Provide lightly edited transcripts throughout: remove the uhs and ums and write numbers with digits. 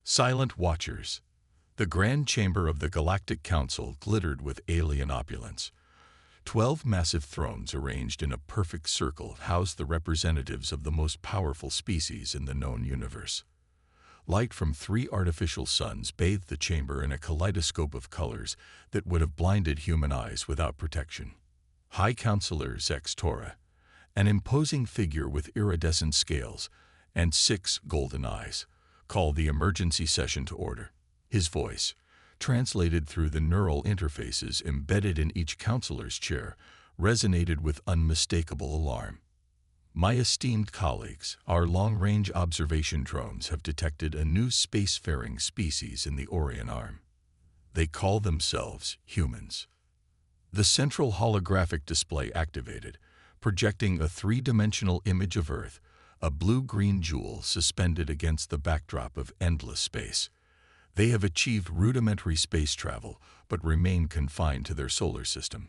Silent watchers. The grand chamber of the Galactic Council glittered with alien opulence. 12 massive thrones arranged in a perfect circle housed the representatives of the most powerful species in the known universe. Light from 3 artificial suns bathed the chamber in a kaleidoscope of colors that would have blinded human eyes without protection. High Counselor Zex Tora, an imposing figure with iridescent scales and 6 golden eyes, called the emergency session to order. His voice, translated through the neural interfaces embedded in each counselor's chair, resonated with unmistakable alarm. My esteemed colleagues, our long-range observation drones have detected a new spacefaring species in the Orion Arm. They call themselves humans. The central holographic display activated, projecting a 3-dimensional image of Earth, a blue-green jewel suspended against the backdrop of endless space. They have achieved rudimentary space travel, but remain confined to their solar system.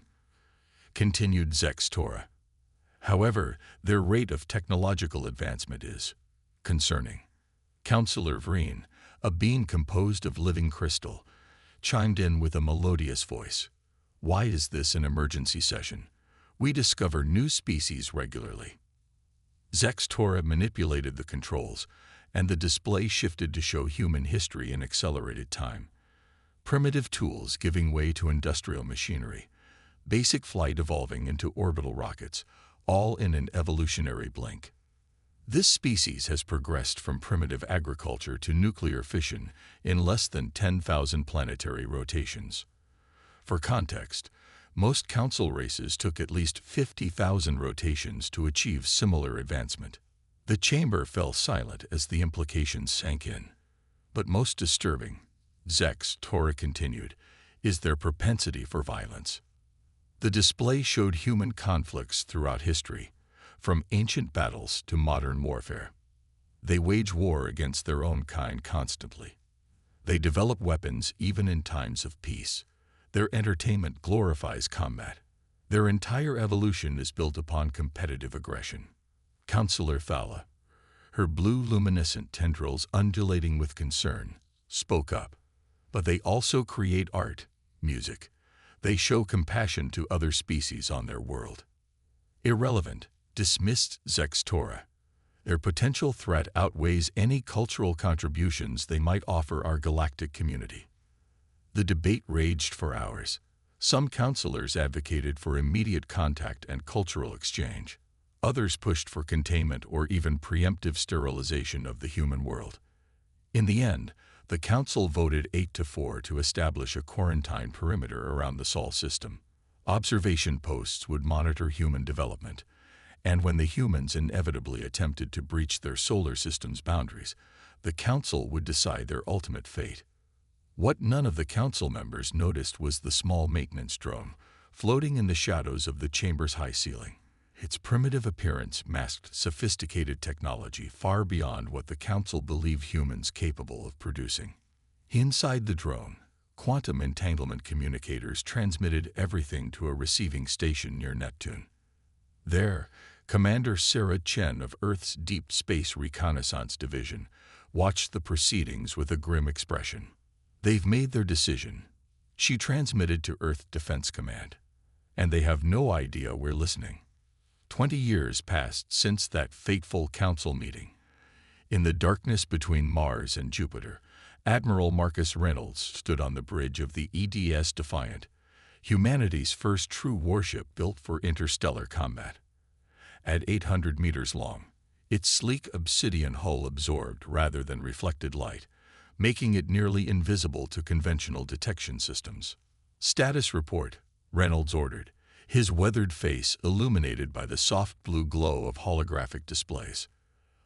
Continued Zex Tora. However, their rate of technological advancement is concerning. Counselor Vreen, a being composed of living crystal, chimed in with a melodious voice. Why is this an emergency session? We discover new species regularly. Zex Tora manipulated the controls, and the display shifted to show human history in accelerated time. Primitive tools giving way to industrial machinery, basic flight evolving into orbital rockets, all in an evolutionary blink. This species has progressed from primitive agriculture to nuclear fission in less than 10,000 planetary rotations. For context, most council races took at least 50,000 rotations to achieve similar advancement. The chamber fell silent as the implications sank in. But most disturbing, Zex Tora continued, is their propensity for violence. The display showed human conflicts throughout history, from ancient battles to modern warfare. They wage war against their own kind constantly. They develop weapons even in times of peace. Their entertainment glorifies combat. Their entire evolution is built upon competitive aggression. Counselor Thala, her blue luminescent tendrils undulating with concern, spoke up. But they also create art, music. They show compassion to other species on their world. Irrelevant, dismissed Zex Tora. Their potential threat outweighs any cultural contributions they might offer our galactic community. The debate raged for hours. Some counselors advocated for immediate contact and cultural exchange. Others pushed for containment or even preemptive sterilization of the human world. In the end, the council voted 8-4 to establish a quarantine perimeter around the Sol system. Observation posts would monitor human development, and when the humans inevitably attempted to breach their solar system's boundaries, the council would decide their ultimate fate. What none of the council members noticed was the small maintenance drone, floating in the shadows of the chamber's high ceiling. Its primitive appearance masked sophisticated technology far beyond what the council believed humans capable of producing. Inside the drone, quantum entanglement communicators transmitted everything to a receiving station near Neptune. There, Commander Sarah Chen of Earth's Deep Space Reconnaissance Division watched the proceedings with a grim expression. They've made their decision, she transmitted to Earth Defense Command, and they have no idea we're listening. 20 years passed since that fateful council meeting. In the darkness between Mars and Jupiter, Admiral Marcus Reynolds stood on the bridge of the EDS Defiant, humanity's first true warship built for interstellar combat. At 800 meters long, its sleek obsidian hull absorbed rather than reflected light, making it nearly invisible to conventional detection systems. Status report, Reynolds ordered, his weathered face illuminated by the soft blue glow of holographic displays.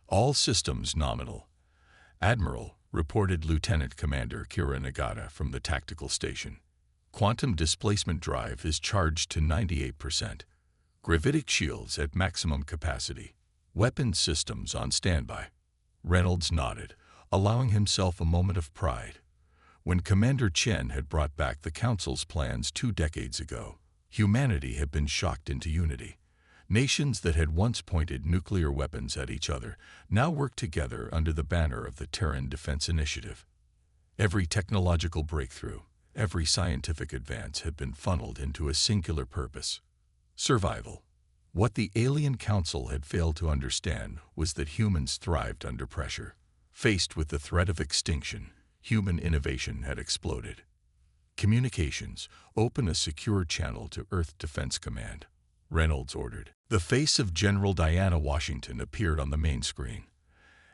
All systems nominal. Admiral, reported Lieutenant Commander Kira Nagata from the tactical station. Quantum displacement drive is charged to 98%. Gravitic shields at maximum capacity. Weapons systems on standby. Reynolds nodded, allowing himself a moment of pride. When Commander Chen had brought back the Council's plans 2 decades ago, humanity had been shocked into unity. Nations that had once pointed nuclear weapons at each other now worked together under the banner of the Terran Defense Initiative. Every technological breakthrough, every scientific advance had been funneled into a singular purpose: survival. What the Alien Council had failed to understand was that humans thrived under pressure. Faced with the threat of extinction, human innovation had exploded. Communications, open a secure channel to Earth Defense Command, Reynolds ordered. The face of General Diana Washington appeared on the main screen.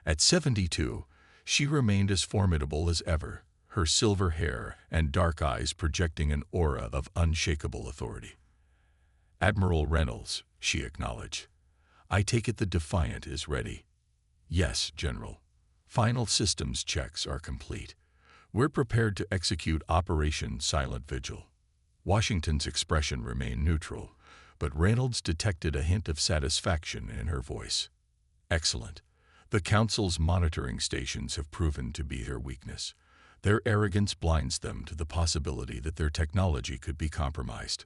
At 72, she remained as formidable as ever, her silver hair and dark eyes projecting an aura of unshakable authority. "Admiral Reynolds," she acknowledged. "I take it the Defiant is ready." "Yes, General. Final systems checks are complete. We're prepared to execute Operation Silent Vigil." Washington's expression remained neutral, but Reynolds detected a hint of satisfaction in her voice. "Excellent. The Council's monitoring stations have proven to be their weakness. Their arrogance blinds them to the possibility that their technology could be compromised.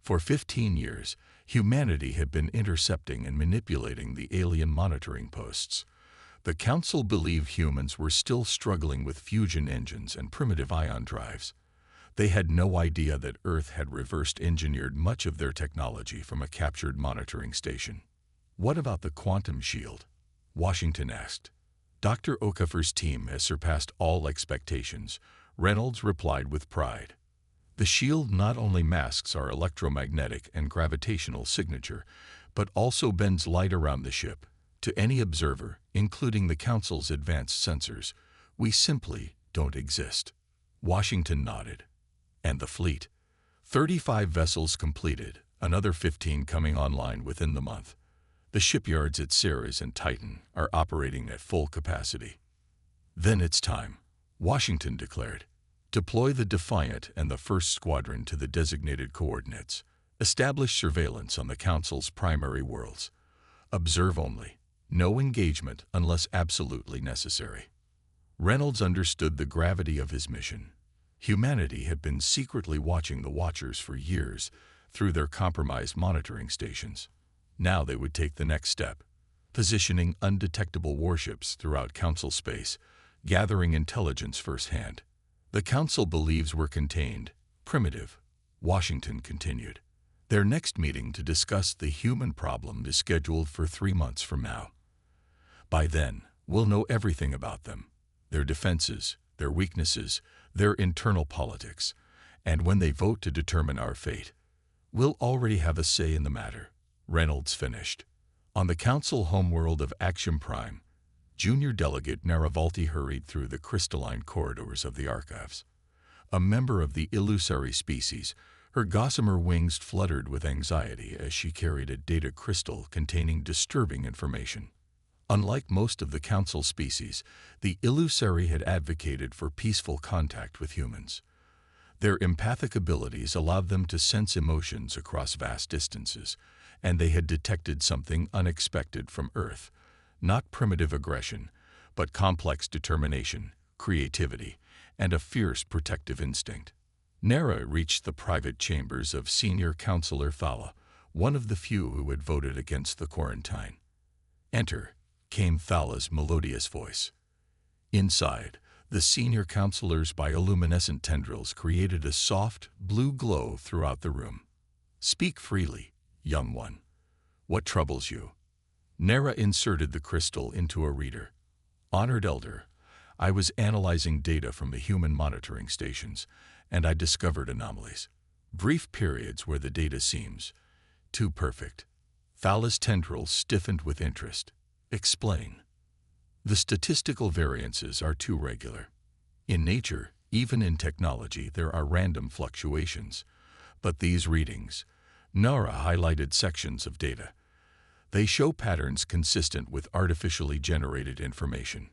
For 15 years, humanity had been intercepting and manipulating the alien monitoring posts. The Council believed humans were still struggling with fusion engines and primitive ion drives. They had no idea that Earth had reverse-engineered much of their technology from a captured monitoring station. "What about the quantum shield?" Washington asked. "Dr. Okafor's team has surpassed all expectations," Reynolds replied with pride. "The shield not only masks our electromagnetic and gravitational signature, but also bends light around the ship. To any observer, including the Council's advanced sensors, we simply don't exist." Washington nodded. "And the fleet?" 35 vessels completed, another 15 coming online within the month. The shipyards at Ceres and Titan are operating at full capacity. "Then it's time," Washington declared. "Deploy the Defiant and the First Squadron to the designated coordinates. Establish surveillance on the Council's primary worlds. Observe only. No engagement unless absolutely necessary." Reynolds understood the gravity of his mission. Humanity had been secretly watching the Watchers for years through their compromised monitoring stations. Now they would take the next step, positioning undetectable warships throughout Council space, gathering intelligence firsthand. "The Council believes we're contained, primitive," Washington continued. "Their next meeting to discuss the human problem is scheduled for 3 months from now. By then, we'll know everything about them, their defenses, their weaknesses, their internal politics, and when they vote to determine our fate, we'll already have a say in the matter," Reynolds finished. On the Council homeworld of Axiom Prime, Junior Delegate Naravalti hurried through the crystalline corridors of the archives. A member of the illusory species, her gossamer wings fluttered with anxiety as she carried a data crystal containing disturbing information. Unlike most of the Council species, the illusory had advocated for peaceful contact with humans. Their empathic abilities allowed them to sense emotions across vast distances, and they had detected something unexpected from Earth: not primitive aggression, but complex determination, creativity, and a fierce protective instinct. Nara reached the private chambers of Senior Counselor Thala, one of the few who had voted against the quarantine. "Enter," came Thala's melodious voice. Inside, the senior counselor's bioluminescent tendrils created a soft, blue glow throughout the room. "Speak freely, young one. What troubles you?" Nara inserted the crystal into a reader. "Honored Elder, I was analyzing data from the human monitoring stations, and I discovered anomalies. Brief periods where the data seems too perfect." Thala's tendrils stiffened with interest. "Explain." "The statistical variances are too regular. In nature, even in technology, there are random fluctuations. But these readings," Nara highlighted sections of data, "they show patterns consistent with artificially generated information."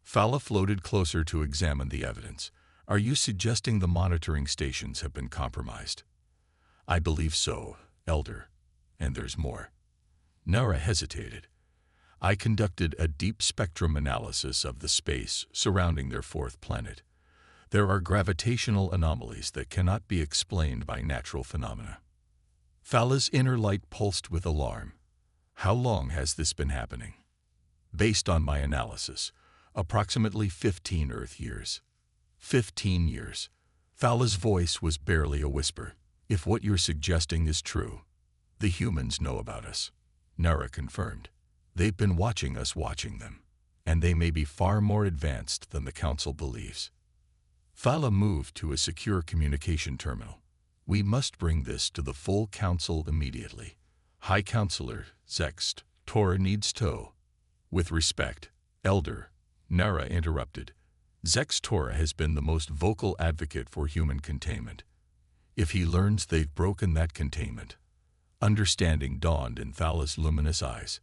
Thala floated closer to examine the evidence. "Are you suggesting the monitoring stations have been compromised?" "I believe so, Elder. And there's more." Nara hesitated. "I conducted a deep spectrum analysis of the space surrounding their 4th planet. There are gravitational anomalies that cannot be explained by natural phenomena." Thala's inner light pulsed with alarm. "How long has this been happening?" "Based on my analysis, approximately 15 Earth years." 15 years. Thala's voice was barely a whisper. If what you're suggesting is true, the humans know about us. Nara confirmed. They've been watching us watching them, and they may be far more advanced than the Council believes. Thala moved to a secure communication terminal. We must bring this to the full Council immediately. High Counselor Zext, Tora needs to. With respect, Elder, Nara interrupted. Zext Tora has been the most vocal advocate for human containment. If he learns they've broken that containment, understanding dawned in Thala's luminous eyes.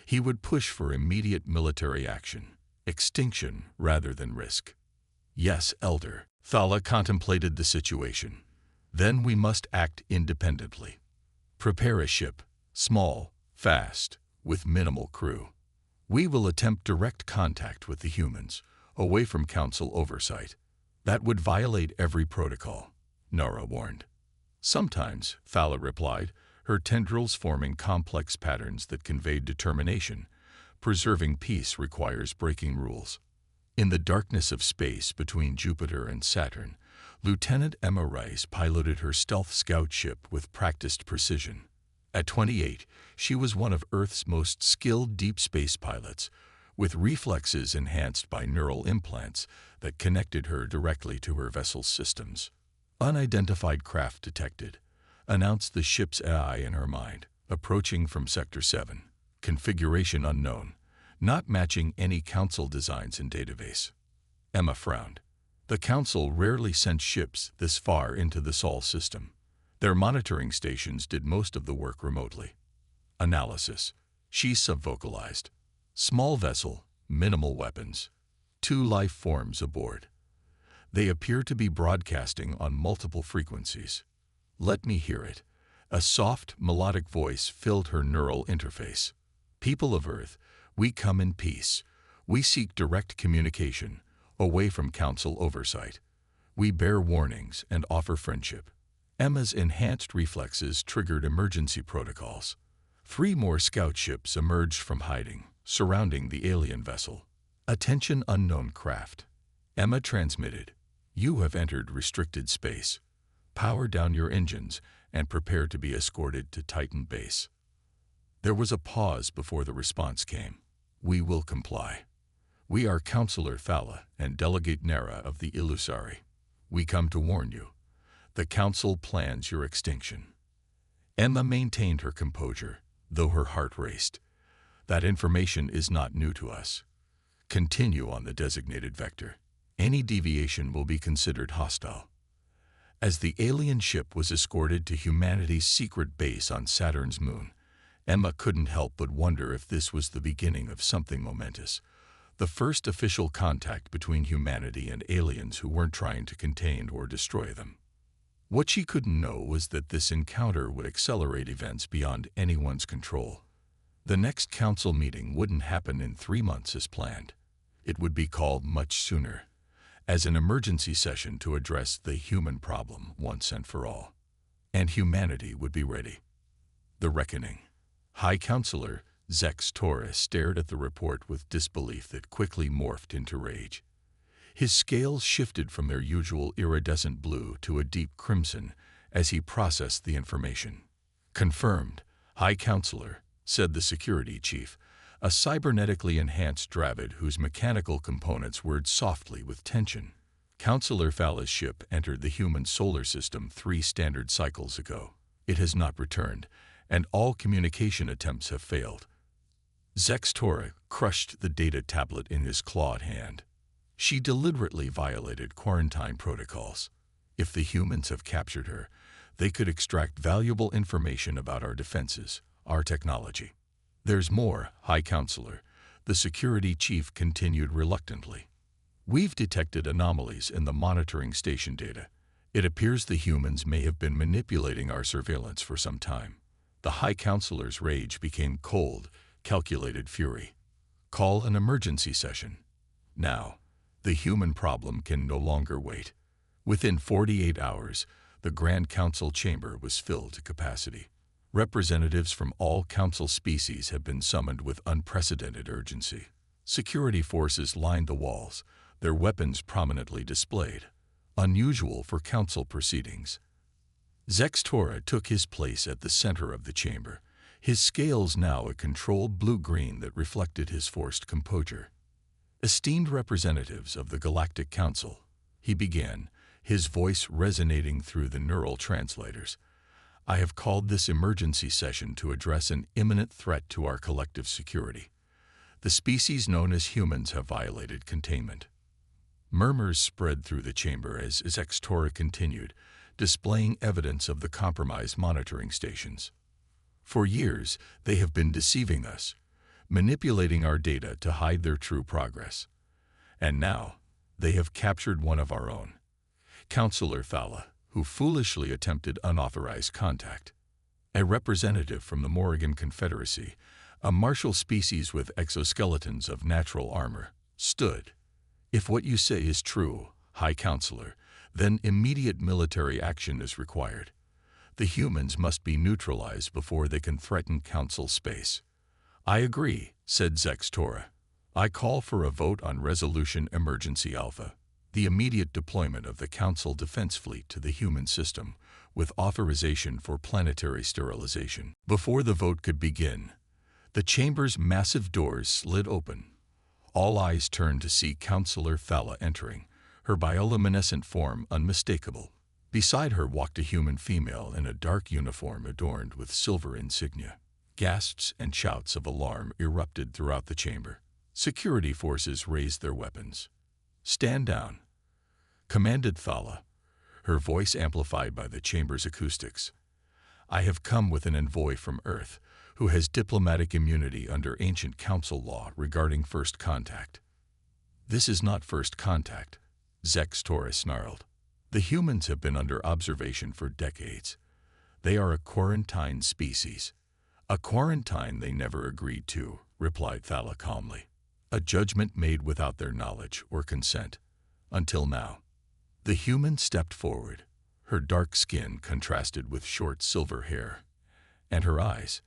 He would push for immediate military action, extinction rather than risk. Yes, Elder. Thala contemplated the situation. Then we must act independently. Prepare a ship, small, fast, with minimal crew. We will attempt direct contact with the humans, away from Council oversight. That would violate every protocol, Nara warned. Sometimes, Thala replied, her tendrils forming complex patterns that conveyed determination. Preserving peace requires breaking rules. In the darkness of space between Jupiter and Saturn, Lieutenant Emma Rice piloted her stealth scout ship with practiced precision. At 28, she was one of Earth's most skilled deep space pilots, with reflexes enhanced by neural implants that connected her directly to her vessel's systems. Unidentified craft detected, announced the ship's AI in her mind, approaching from Sector 7. Configuration unknown, not matching any Council designs in database. Emma frowned. The Council rarely sent ships this far into the Sol system. Their monitoring stations did most of the work remotely. Analysis. She subvocalized. Small vessel, minimal weapons. 2 life forms aboard. They appear to be broadcasting on multiple frequencies. Let me hear it. A soft, melodic voice filled her neural interface. People of Earth, we come in peace. We seek direct communication, away from Council oversight. We bear warnings and offer friendship. Emma's enhanced reflexes triggered emergency protocols. 3 more scout ships emerged from hiding, surrounding the alien vessel. Attention unknown craft. Emma transmitted. You have entered restricted space. Power down your engines and prepare to be escorted to Titan base. There was a pause before the response came. We will comply. We are Counselor Thala and Delegate Nara of the Illusari. We come to warn you. The Council plans your extinction. Emma maintained her composure, though her heart raced. That information is not new to us. Continue on the designated vector. Any deviation will be considered hostile. As the alien ship was escorted to humanity's secret base on Saturn's moon, Emma couldn't help but wonder if this was the beginning of something momentous. The first official contact between humanity and aliens who weren't trying to contain or destroy them. What she couldn't know was that this encounter would accelerate events beyond anyone's control. The next Council meeting wouldn't happen in 3 months as planned. It would be called much sooner, as an emergency session to address the human problem once and for all. And humanity would be ready. The reckoning. High Counselor Zext Tora stared at the report with disbelief that quickly morphed into rage. His scales shifted from their usual iridescent blue to a deep crimson as he processed the information. Confirmed, High Counselor, said the security chief, a cybernetically enhanced Dravid whose mechanical components whirred softly with tension. Counselor Thala's ship entered the human solar system 3 standard cycles ago. It has not returned, and all communication attempts have failed. Zext Tora crushed the data tablet in his clawed hand. She deliberately violated quarantine protocols. If the humans have captured her, they could extract valuable information about our defenses, our technology. There's more, High Counselor, the security chief continued reluctantly. We've detected anomalies in the monitoring station data. It appears the humans may have been manipulating our surveillance for some time. The High Counselor's rage became cold, calculated fury. Call an emergency session. Now. The human problem can no longer wait. Within 48 hours, the Grand Council chamber was filled to capacity. Representatives from all Council species have been summoned with unprecedented urgency. Security forces lined the walls, their weapons prominently displayed, unusual for council proceedings. Zextora took his place at the center of the chamber, his scales now a controlled blue-green that reflected his forced composure. "Esteemed representatives of the Galactic Council," he began, his voice resonating through the neural translators, "I have called this emergency session to address an imminent threat to our collective security. The species known as humans have violated containment." Murmurs spread through the chamber as Zextora continued, displaying evidence of the compromised monitoring stations. "For years, they have been deceiving us, manipulating our data to hide their true progress. And now, they have captured one of our own, Counselor Thala, who foolishly attempted unauthorized contact. A representative from the Morrigan Confederacy, a martial species with exoskeletons of natural armor, stood. If what you say is true, High Counselor, then immediate military action is required. The humans must be neutralized before they can threaten Council space." "I agree," said Zextora. "I call for a vote on Resolution Emergency Alpha, the immediate deployment of the Council Defense Fleet to the human system, with authorization for planetary sterilization." Before the vote could begin, the chamber's massive doors slid open. All eyes turned to see Counselor Thala entering, her bioluminescent form unmistakable. Beside her walked a human female in a dark uniform adorned with silver insignia. Gasps and shouts of alarm erupted throughout the chamber. Security forces raised their weapons. "Stand down," commanded Thala, her voice amplified by the chamber's acoustics. "I have come with an envoy from Earth, who has diplomatic immunity under ancient council law regarding first contact." "This is not first contact," Zextora snarled. "The humans have been under observation for decades. They are a quarantined species." "A quarantine they never agreed to," replied Thala calmly. "A judgment made without their knowledge or consent. Until now." The human stepped forward. Her dark skin contrasted with short silver hair, and her eyes,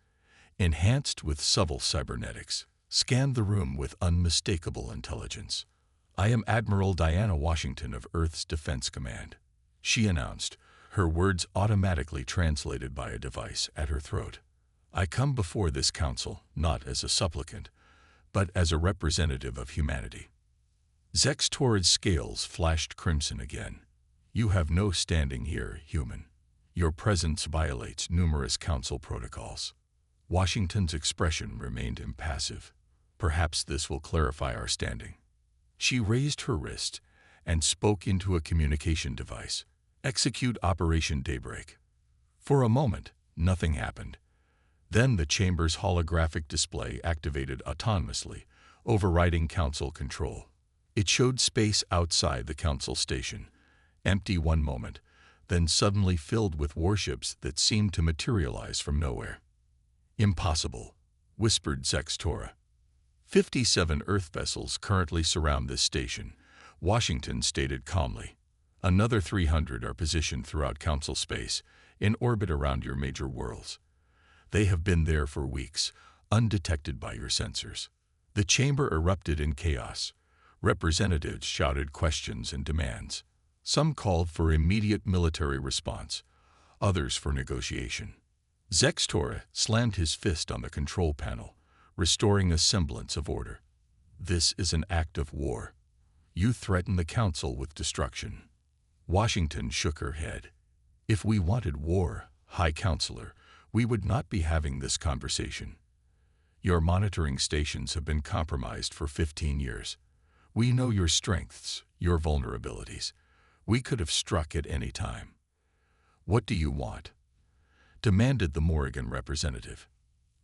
enhanced with subtle cybernetics, scanned the room with unmistakable intelligence. "I am Admiral Diana Washington of Earth's Defense Command," she announced, her words automatically translated by a device at her throat. "I come before this council not as a supplicant, but as a representative of humanity." Zextora's scales flashed crimson again. "You have no standing here, human. Your presence violates numerous council protocols." Washington's expression remained impassive. "Perhaps this will clarify our standing." She raised her wrist and spoke into a communication device. "Execute Operation Daybreak." For a moment, nothing happened. Then the chamber's holographic display activated autonomously, overriding council control. It showed space outside the council station, empty one moment, then suddenly filled with warships that seemed to materialize from nowhere. "Impossible," whispered Zextora. 57 Earth vessels currently surround this station," Washington stated calmly. "Another 300 are positioned throughout Council space, in orbit around your major worlds. They have been there for weeks, undetected by your sensors." The chamber erupted in chaos. Representatives shouted questions and demands. Some called for immediate military response, others for negotiation. Zextora slammed his fist on the control panel, restoring a semblance of order. "This is an act of war. You threaten the council with destruction." Washington shook her head. "If we wanted war, High Counselor, we would not be having this conversation. Your monitoring stations have been compromised for 15 years. We know your strengths, your vulnerabilities. We could have struck at any time." "What do you want?" demanded the Morrigan representative.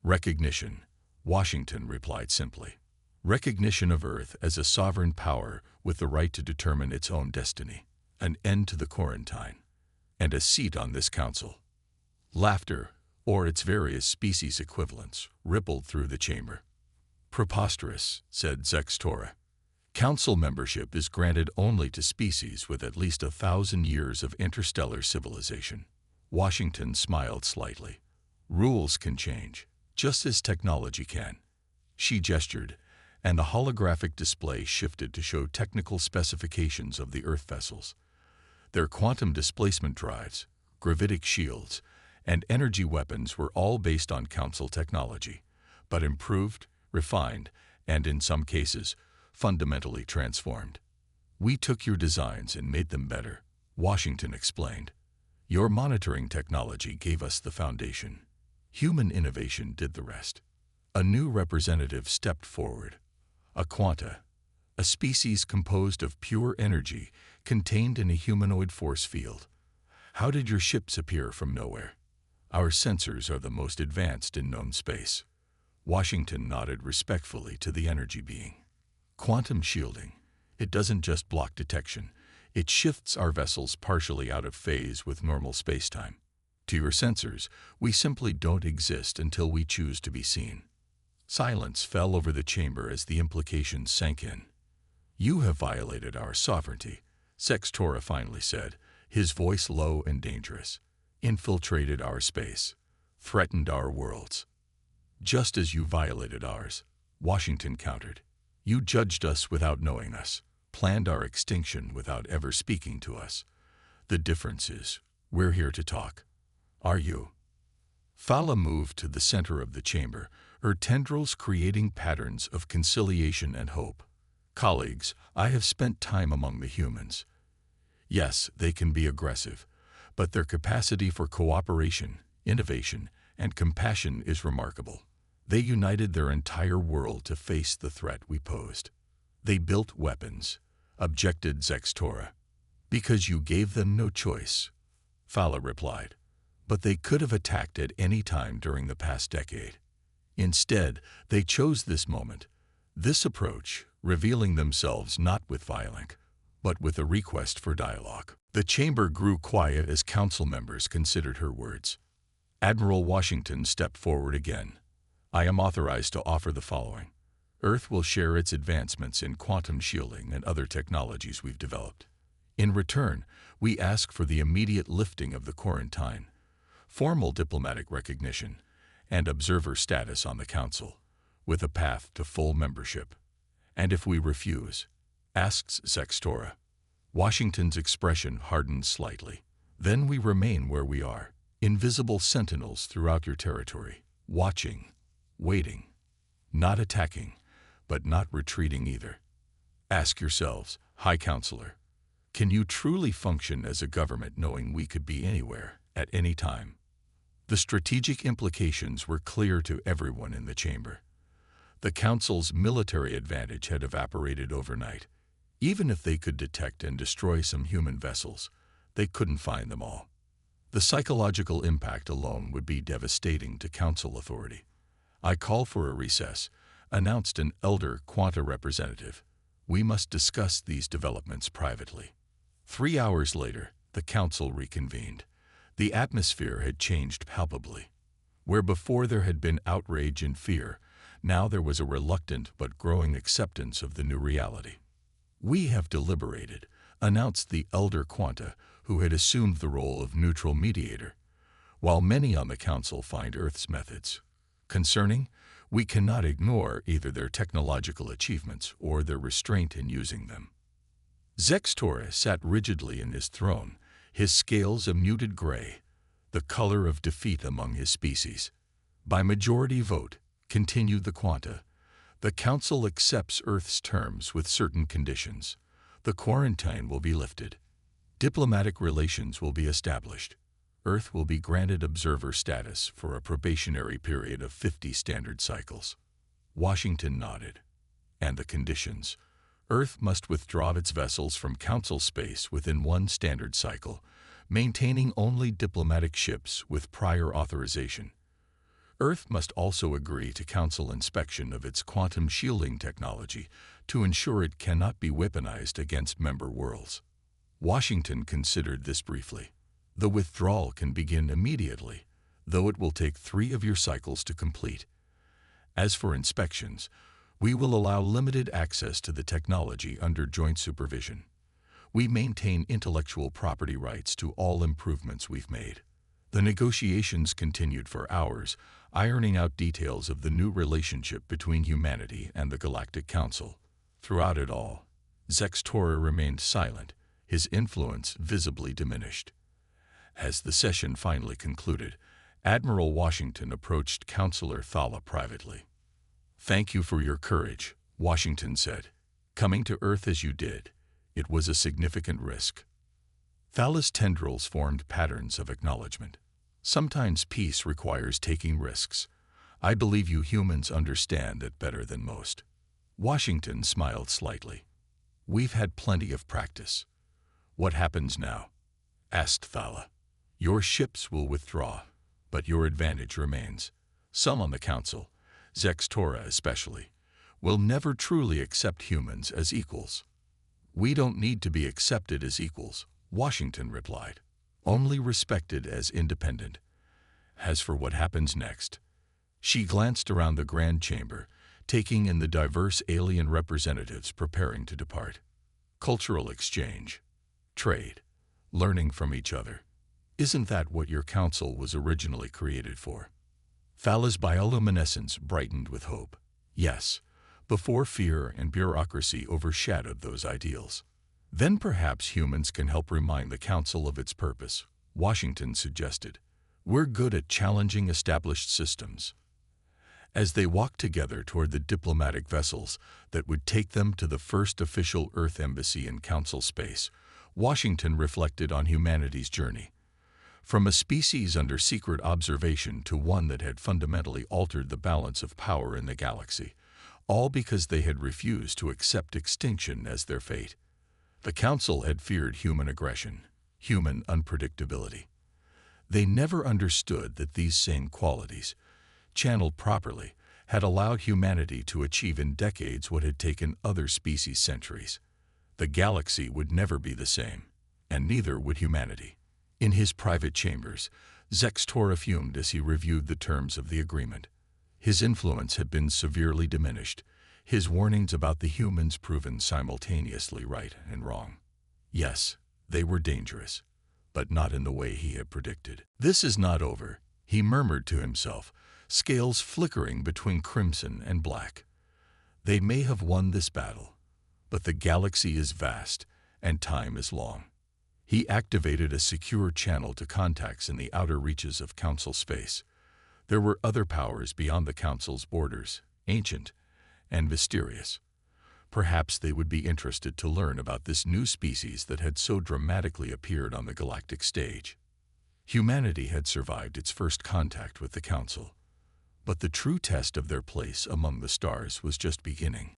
"Recognition," Washington replied simply. "Recognition of Earth as a sovereign power with the right to determine its own destiny, an end to the quarantine, and a seat on this council." Laughter, or its various species equivalents, rippled through the chamber. "Preposterous," said Zextora. "Council membership is granted only to species with at least 1,000 years of interstellar civilization." Washington smiled slightly. "Rules can change, just as technology can." She gestured, and a holographic display shifted to show technical specifications of the Earth vessels. Their quantum displacement drives, gravitic shields, and energy weapons were all based on Council technology, but improved, refined, and in some cases, fundamentally transformed. "We took your designs and made them better," Washington explained. "Your monitoring technology gave us the foundation. Human innovation did the rest." A new representative stepped forward. A quanta, a species composed of pure energy contained in a humanoid force field. "How did your ships appear from nowhere?" "Our sensors are the most advanced in known space." Washington nodded respectfully to the energy being. "Quantum shielding. It doesn't just block detection. It shifts our vessels partially out of phase with normal spacetime. To your sensors, we simply don't exist until we choose to be seen." Silence fell over the chamber as the implications sank in. "You have violated our sovereignty," Sextora finally said, his voice low and dangerous. "Infiltrated our space, threatened our worlds." "Just as you violated ours," Washington countered. "You judged us without knowing us, planned our extinction without ever speaking to us. The difference is, we're here to talk. Are you?" Fala moved to the center of the chamber, her tendrils creating patterns of conciliation and hope. "Colleagues, I have spent time among the humans. Yes, they can be aggressive, but their capacity for cooperation, innovation, and compassion is remarkable. They united their entire world to face the threat we posed. They built weapons," objected Zextora. "Because you gave them no choice," Fala replied. "But they could have attacked at any time during the past decade. Instead, they chose this moment, this approach, revealing themselves not with violence, but with a request for dialogue." The chamber grew quiet as council members considered her words. Admiral Washington stepped forward again. "I am authorized to offer the following. Earth will share its advancements in quantum shielding and other technologies we've developed. In return, we ask for the immediate lifting of the quarantine, formal diplomatic recognition, and observer status on the Council, with a path to full membership." "And if we refuse?" asks Sextora. Washington's expression hardened slightly. "Then we remain where we are, invisible sentinels throughout your territory, watching, waiting, not attacking, but not retreating either. Ask yourselves, High Counselor, can you truly function as a government knowing we could be anywhere, at any time?" The strategic implications were clear to everyone in the chamber. The Council's military advantage had evaporated overnight. Even if they could detect and destroy some human vessels, they couldn't find them all. The psychological impact alone would be devastating to Council authority. "I call for a recess," announced an elder Quanta representative. "We must discuss these developments privately." 3 hours later, the Council reconvened. The atmosphere had changed palpably. Where before there had been outrage and fear, now there was a reluctant but growing acceptance of the new reality. "We have deliberated," announced the elder Quanta, who had assumed the role of neutral mediator. "While many on the Council find Earth's methods concerning, we cannot ignore either their technological achievements or their restraint in using them." Zextora sat rigidly in his throne, his scales a muted gray, the color of defeat among his species. "By majority vote," continued the Quanta, "the Council accepts Earth's terms with certain conditions. The quarantine will be lifted. Diplomatic relations will be established. Earth will be granted observer status for a probationary period of 50 standard cycles." Washington nodded. "And the conditions? Earth must withdraw its vessels from Council space within 1 standard cycle, maintaining only diplomatic ships with prior authorization. Earth must also agree to Council inspection of its quantum shielding technology to ensure it cannot be weaponized against member worlds." Washington considered this briefly. "The withdrawal can begin immediately, though it will take 3 of your cycles to complete. As for inspections, we will allow limited access to the technology under joint supervision. We maintain intellectual property rights to all improvements we've made. The negotiations continued for hours, ironing out details of the new relationship between humanity and the Galactic Council. Throughout it all, Zextora remained silent, his influence visibly diminished. As the session finally concluded, Admiral Washington approached Counselor Thala privately. "Thank you for your courage," Washington said. "Coming to Earth as you did, it was a significant risk." Thala's tendrils formed patterns of acknowledgement. "Sometimes peace requires taking risks. I believe you humans understand that better than most." Washington smiled slightly. "We've had plenty of practice." "What happens now?" asked Thala. "Your ships will withdraw, but your advantage remains. Some on the Council, Zextora especially, will never truly accept humans as equals." "We don't need to be accepted as equals," Washington replied. "Only respected as independent." As for what happens next, she glanced around the Grand Chamber, taking in the diverse alien representatives preparing to depart. Cultural exchange, trade, learning from each other. Isn't that what your council was originally created for? Thala's bioluminescence brightened with hope. Yes, before fear and bureaucracy overshadowed those ideals. "Then perhaps humans can help remind the Council of its purpose," Washington suggested. "We're good at challenging established systems." As they walked together toward the diplomatic vessels that would take them to the first official Earth embassy in Council space, Washington reflected on humanity's journey. From a species under secret observation to one that had fundamentally altered the balance of power in the galaxy, all because they had refused to accept extinction as their fate. The Council had feared human aggression, human unpredictability. They never understood that these same qualities, channeled properly, had allowed humanity to achieve in decades what had taken other species centuries. The galaxy would never be the same, and neither would humanity. In his private chambers, Zextora fumed as he reviewed the terms of the agreement. His influence had been severely diminished, his warnings about the humans proven simultaneously right and wrong. Yes, they were dangerous, but not in the way he had predicted. "This is not over," he murmured to himself, scales flickering between crimson and black. "They may have won this battle, but the galaxy is vast and time is long." He activated a secure channel to contacts in the outer reaches of Council space. There were other powers beyond the Council's borders, ancient and mysterious. Perhaps they would be interested to learn about this new species that had so dramatically appeared on the galactic stage. Humanity had survived its first contact with the Council, but the true test of their place among the stars was just beginning.